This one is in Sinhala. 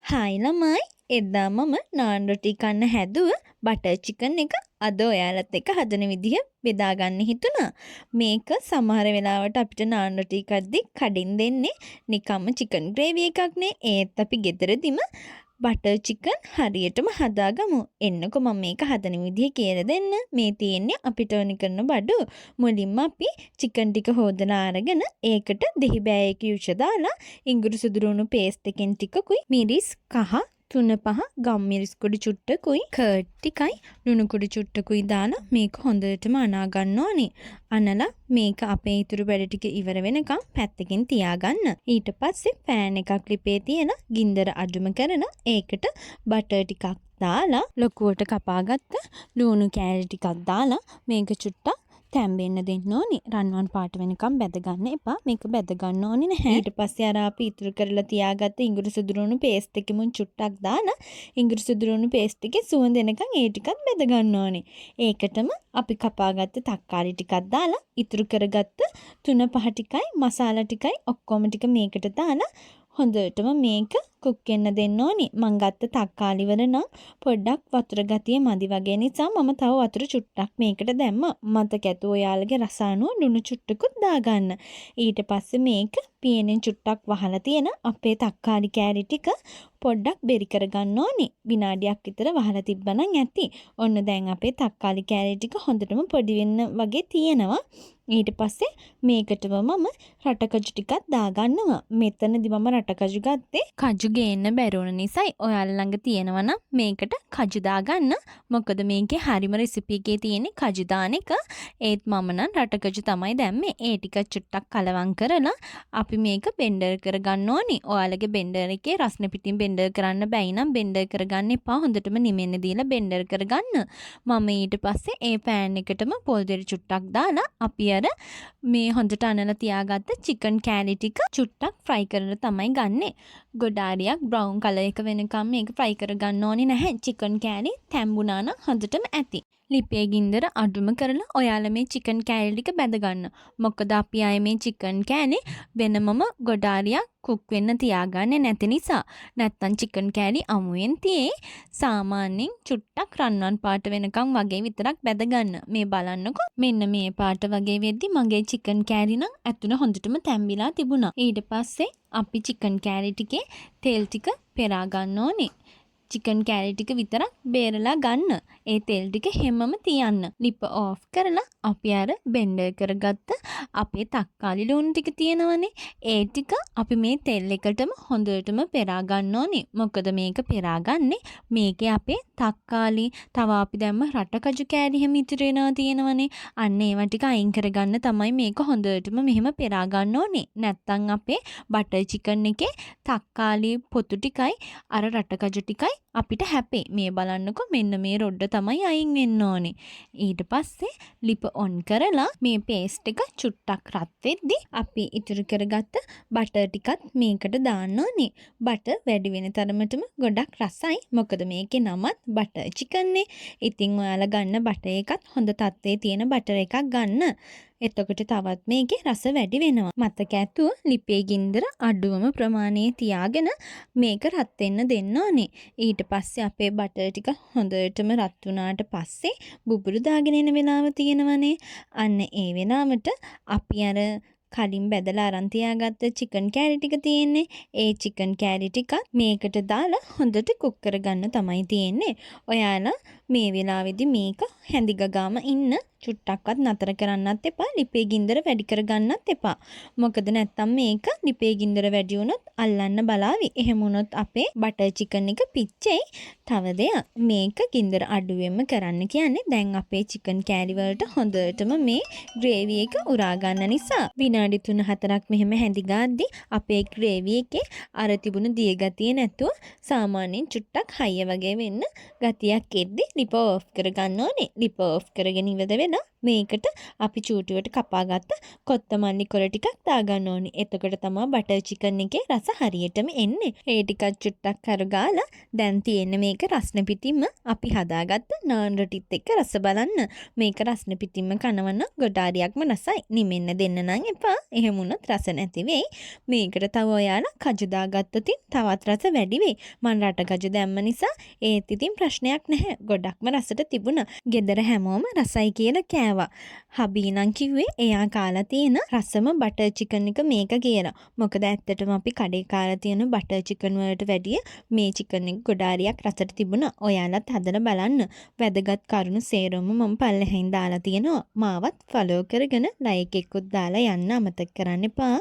හායි ළමයි එදා මම නාන් රොටි කන්න හැදුව බටර් චිකන් එක අද ඔයාලත් එක්ක හදන විදිහ බෙදා ගන්න හිතුණා. මේක සමහර වෙලාවට අපිට නාන් රොටි කද්දි කඩින් දෙන්නේ නිකම්ම චිකන් ග්‍රේවි එකක් නේ. ඒත් අපි ගෙදරදිම බටර් චිකන් හරියටම හදාගමු. එන්නකො මම මේක හදන විදිහ කියලා දෙන්න. මේ තියෙන්නේ අපිට ඕනි කරන බඩු. මුලින්ම අපි චිකන් ටික හොදලා අරගෙන ඒකට දෙහි බෑයක යුෂ දාලා ඉඟුරු සුදුරුණු පේස්ට් එකෙන් ටිකකුයි මිරිස් කහ 3-5 ගම්මිරිස් කුඩු චුට්ටකුයි කර්ඩ් ටිකයි ලුණු කුඩු චුට්ටකුයි දාලා මේක හොඳටම අනා ගන්න ඕනේ. අනලා මේක අපේ ඉතුරු වැඩ ටික ඉවර වෙනකම් පැත්තකින් තියාගන්න. ඊට පස්සේ පෑන් එකක් ලිපේ තියෙන ගින්දර අඩුම කරන ඒකට බටර් ටිකක් දාලා ලොකුවට කපාගත්ත ලුණු කෑලි ටිකක් දාලා මේක චුට්ටක් තැම්බෙන්න දෙන්න ඕනේ. රන්වන් පාට වෙනකම් බැද ගන්න එපා. මේක බැද ගන්න ඕනේ නැහැ. ඊට පස්සේ අර අපි ඉතුරු කරලා තියාගත්ත ඉඟුරු සුදුරුණු පේස්ට් එකෙමුන් චුට්ටක් දාලා ඉඟුරු සුදුරුණු පේස්ට් එකේ සුවඳ එනකන් ඒ ටිකත් බැද ගන්න ඕනේ. ඒකටම අපි කපාගත්ත තක්කාලි ටිකක් දාලා ඉතුරු කරගත්ත 3-5 ටිකයි මසාලා ටිකයි ඔක්කොම ටික මේකට දාලා හොඳටම මේක කුක් වෙන්න දෙන්න ඕනේ. මං ගත්ත තක්කාලි වල නම් පොඩ්ඩක් වතුර ගතිය මදි වගේ නිසා මම තව වතුර චුට්ටක් මේකට දැම්මා. මතක ඇතුව ඔයාලගේ රස අනුව ලුණු චුට්ටකුත් දාගන්න. ඊට පස්සේ මේක පියනෙන් චුට්ටක් වහලා තියෙන අපේ තක්කාලි කෑලි ටික පොඩ්ඩක් බෙරි කරගන්න ඕනේ. විනාඩියක් විතර වහලා තිබ්බනම් ඇති. ඔන්න දැන් අපේ තක්කාලි කෑලි ටික හොඳටම පොඩි වෙන්න වගේ තියෙනවා. ඊට පස්සේ මේකටම මම රටකජු ටිකක් දාගන්නවා. මෙතනදි මම රටකජු ගත්තේ කජු ගේන්න බැරුණ නිසායි. ඔයාලා ළඟ තියෙනවා නම් මේකට කජු දාගන්න. මොකද මේකේ හරිම රෙසිපි එකේ තියෙන්නේ කජු දාන එක. ඒත් මම නම් රටකජු තමයි දැම්මේ. ඒ ටික චුට්ටක් කලවම් කරලා අපි මේක බෙන්ඩර් කරගන්න ඕනේ. ඔයාලගේ බෙන්ඩර් එකේ රස්න පිටින් බෙන්ඩර් කරන්න බැයි නම් බෙන්ඩර් කරගන්න එපා. හොඳටම නිමෙන්න දීලා බෙන්ඩර් කරගන්න. මම ඊට පස්සේ ඒ පෑන් එකටම පොල් දෙරි චුට්ටක් දාලා අපි අර මේ හොඳට අනලා තියාගත්ත චිකන් කෑලි ටික චුට්ටක් ෆ්‍රයි කරලා තමයි ගන්නෙ. ගොඩාරියක් බ්‍රවුන් කලර් එක වෙනකම් මේක ෆ්‍රයි කරගන්න ඕනේ නැහැ. චිකන් කෑලි තැම්බුණා නම් හොඳටම ඇති. ලිපේ ගින්දර අඩුම කරලා ඔයාලා මේ චිකන් කෑලි ටික බැද ගන්න. මොකද අපි ආයේ මේ චිකන් කෑලි වෙනමම ගොඩාරියක් කුක් වෙන්න තියාගන්නේ නැති නිසා. නැත්තම් චිකන් කෑලි අමුයෙන් තියේ සාමාන්‍යයෙන් චුට්ටක් රන්වන් පාට වෙනකම් වගේ විතරක් බැද ගන්න. මේ බලන්නකො. මෙන්න මේ පාට වගේ වෙද්දි මගේ චිකන් කෑලි නම් ඇතුළ හොඳටම තැම්බිලා තිබුණා. ඊට පස්සේ අපි චිකන් කෑලි ටිකේ තෙල් ටික පෙරා ගන්න ඕනේ. චිකන් කෑලි ටික විතරක් බේරලා ගන්න. ඒ තෙල් ටික හැමම තියන්න. ලිප ඕෆ් කරලා අපි අර බෙන්ඩර් කරගත්ත අපේ තක්කාලි ලුණු ටික තියෙනවනේ. ඒ ටික අපි මේ තෙල් එකටම හොඳටම පෙරා ගන්න ඕනේ. මොකද මේක පෙරාගන්නේ මේකේ අපේ තක්කාලි තව අපි දැම්ම රටකජු කෑලි හැම ඉතුරු වෙනවා තියෙනවනේ. අන්න ඒවා ටික අයින් කරගන්න තමයි මේක හොඳටම මෙහෙම පෙරා ගන්න ඕනේ. නැත්තම් අපේ බටර් චිකන් එකේ තක්කාලි පොතු ටිකයි අර රටකජු ටිකයි අපිට හැපේ. මේ බලන්නකො මෙන්න මේ රොඩ්ඩ තමයි අයින් වෙන්න ඕනේ. ඊට පස්සේ ලිප ඔන් කරලා මේ පේස්ට් එක චුට්ටක් රත් වෙද්දි අපි ඉතුරු කරගත්ත බටර් ටිකත් මේකට දාන්න ඕනේ. බටර් වැඩි වෙන තරමටම ගොඩක් රසයි. මොකද මේකේ නමත් බටර් චිකන් නේ. ඉතින් ඔයාලා ගන්න බටර් එකත් හොඳ තත්ත්වයේ තියෙන බටර් එකක් ගන්න. එතකොට තවත් මේකේ රස වැඩි වෙනවා. මතක ඇතුව ලිපේ ගින්දර අඩුවම ප්‍රමාණයේ තියාගෙන මේක රත් වෙන්න දෙන්න ඕනේ. ඊට පස්සේ අපේ බටර් ටික හොඳටම රත් වුණාට පස්සේ බුබුරු දාගෙන එන වෙලාව තියෙනවනේ. අන්න ඒ වෙලාවට අපි අර කලින් බැදලා අරන් තියාගත්ත චිකන් කෑලි ටික තියෙන්නේ. ඒ චිකන් කෑලි ටික මේකට දාලා හොඳට කුක් කරගන්න තමයි තියෙන්නේ. ඔයාලා මේ වෙලාවේදී මේක හැඳිගගාම ඉන්න. චුට්ටක්වත් නතර කරන්නත් එපා. ලිපේ ගින්දර වැඩි කරගන්නත් එපා. මොකද නැත්තම් මේක ලිපේ ගින්දර වැඩි වුණොත් අල්ලන්න බලාවි. එහෙම වුණොත් අපේ බටර් චිකන් එක පිච්චෙයි. තව දෙයක් මේක ගින්දර අඩුවෙන්ම කරන්න කියන්නේ දැන් අපේ චිකන් කෑලි වලට හොඳටම මේ ග්‍රේවි එක උරා ගන්න නිසා විනාඩි 3-4ක් මෙහෙම හැඳි ගාද්දි අපේ ග්‍රේවි එකේ අර තිබුණු දිය ගතිය නැතුව සාමාන්‍යයෙන් චුට්ටක් හයිය වගේ වෙන්න ගතියක් එද්දි ලිප ඕෆ් කරගන්න ඕනේ. ලිප ඕෆ් කරගෙන ඉවර වෙලා මේකට අපි චූටුවට කපාගත්ත කොත්තමල්ලි කොළ ටිකක් දාගන්න ඕනේ. එතකොට තමයි බටර් චිකන් එකේ රස හරියටම එන්නේ. ඒ ටිකක් චුට්ටක් කරගාලා දැන් තියෙන මේක රස්න පිටින්ම අපි හදාගත්ත නාන් රොටිත් එක්ක රස බලන්න. මේක රස්න පිටින්ම කනවනම් ගොඩාරියක්ම රසයි. නිමෙන්න දෙන්න නම් එපා. එහෙම වුණොත් රස නැති වෙයි. මේකට තව ඔයාලා කජු දාගත්තොත් තවත් රස වැඩි වෙයි. මම රට කජු දැම්ම නිසා ඒත් ඉතින් ප්‍රශ්නයක් නැහැ. ගොඩක්ම රසට තිබුණා. ගෙදර හැමෝම රසයි කියලා කෑවා. හබී නම් කිව්වේ එයා කාලා තියෙන රසම බටර් චිකන් එක මේක කියලා. මොකද ඇත්තටම අපි කඩේ කාලා තියෙන බටර් චිකන් වලට වැඩිය මේ චිකන් එක ගොඩාරියක් රසට තිබුණා. ඔයාලත් හදලා බලන්න. වැදගත් කරුණු සේරම මම පල්ලෙහින් දාලා තියෙනවා. මාවත් ෆලෝ කරගෙන ලයික් එකකුත් දාලා යන්න අමතක කරන්න එපා.